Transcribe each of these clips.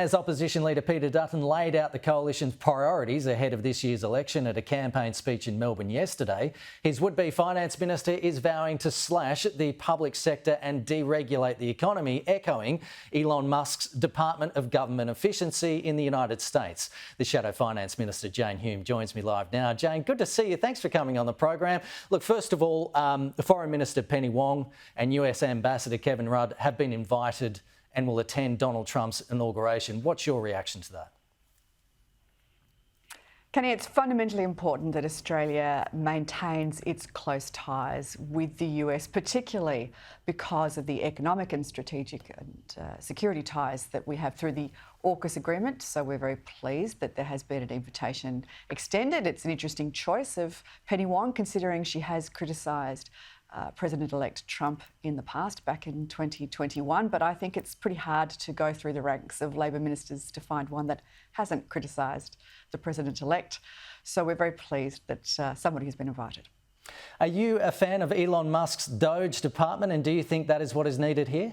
As opposition leader Peter Dutton laid out the coalition's priorities ahead of this year's election at a campaign speech in Melbourne yesterday, his would-be finance minister is vowing to slash the public sector and deregulate the economy, echoing Elon Musk's Department of Government Efficiency in the United States. The Shadow Finance Minister Jane Hume joins me live now. Jane, good to see you. Thanks for coming on the program. Look, first of all, Foreign Minister Penny Wong and US Ambassador Kevin Rudd have been invited and will attend Donald Trump's inauguration. What's your reaction to that? Kenny, it's fundamentally important that Australia maintains its close ties with the US, particularly because of the economic and strategic and security ties that we have through the AUKUS agreement. So we're very pleased that there has been an invitation extended. It's an interesting choice of Penny Wong, considering she has criticised President-elect Trump in the past, back in 2021, but I think it's pretty hard to go through the ranks of Labor ministers to find one that hasn't criticised the President-elect. So we're very pleased that somebody has been invited. Are you a fan of Elon Musk's Doge department, and do you think that is what is needed here?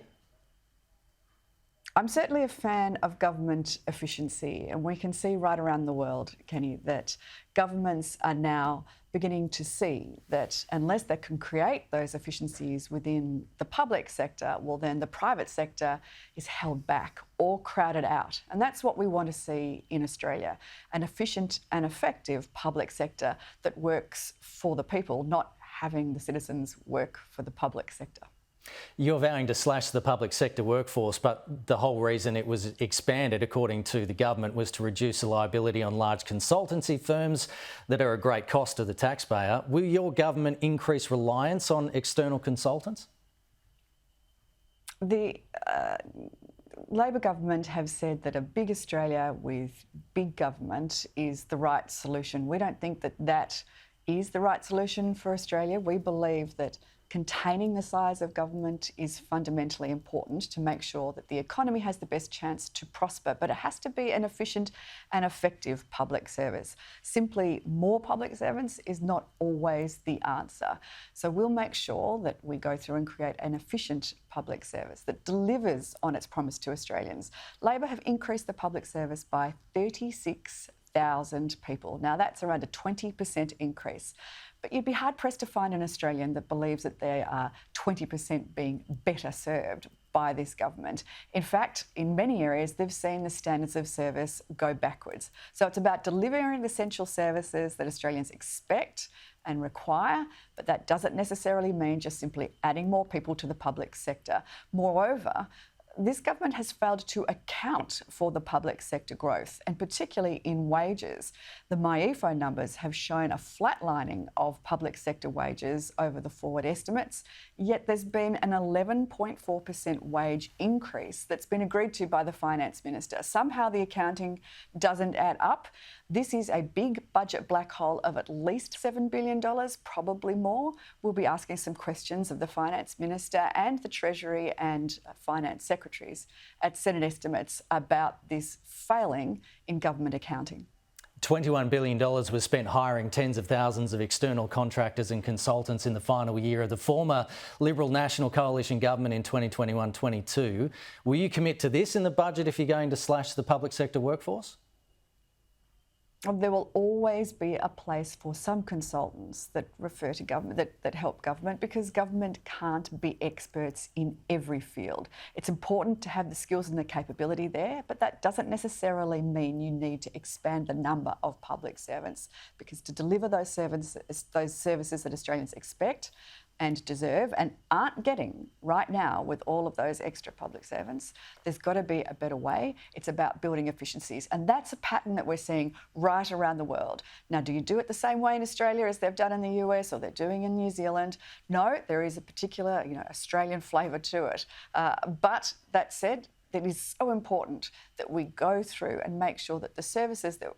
I'm certainly a fan of government efficiency, and we can see right around the world, Kenny, that governments are now beginning to see that unless they can create those efficiencies within the public sector, well, then the private sector is held back or crowded out. And that's what we want to see in Australia, an efficient and effective public sector that works for the people, not having the citizens work for the public sector. You're vowing to slash the public sector workforce, but the whole reason it was expanded, according to the government, was to reduce the liability on large consultancy firms that are a great cost to the taxpayer. Will your government increase reliance on external consultants? The Labor government have said that a big Australia with big government is the right solution. We don't think that that is the right solution for Australia. We believe that containing the size of government is fundamentally important to make sure that the economy has the best chance to prosper, but it has to be an efficient and effective public service. Simply more public servants is not always the answer. So we'll make sure that we go through and create an efficient public service that delivers on its promise to Australians. Labor have increased the public service by 36,000 people. Now that's around a 20% increase. But you'd be hard-pressed to find an Australian that believes that they are 20% being better served by this government. In fact, in many areas, they've seen the standards of service go backwards. So it's about delivering essential services that Australians expect and require, but that doesn't necessarily mean just simply adding more people to the public sector. Moreover, this government has failed to account for the public sector growth, and particularly in wages. The MyEFO numbers have shown a flatlining of public sector wages over the forward estimates, yet there's been an 11.4% wage increase that's been agreed to by the Finance Minister. Somehow the accounting doesn't add up. This is a big budget black hole of at least $7 billion, probably more. We'll be asking some questions of the Finance Minister and the Treasury and Finance Secretaries at Senate estimates about this failing in government accounting. $21 billion was spent hiring tens of thousands of external contractors and consultants in the final year of the former Liberal National Coalition government in 2021-22. Will you commit to this in the budget if you're going to slash the public sector workforce? There will always be a place for some consultants that refer to government, that help government, because government can't be experts in every field. It's important to have the skills and the capability there, but that doesn't necessarily mean you need to expand the number of public servants, because to deliver those services that Australians expect and deserve and aren't getting right now with all of those extra public servants, there's got to be a better way. It's about building efficiencies, and that's a pattern that we're seeing right around the world. Now, do you do it the same way in Australia as they've done in the US or they're doing in New Zealand? No, there is a particular, Australian flavour to it. But that said, it is so important that we go through and make sure that the services that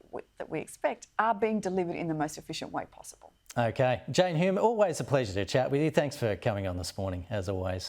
we expect are being delivered in the most efficient way possible. Okay. Jane Hume, always a pleasure to chat with you. Thanks for coming on this morning, as always.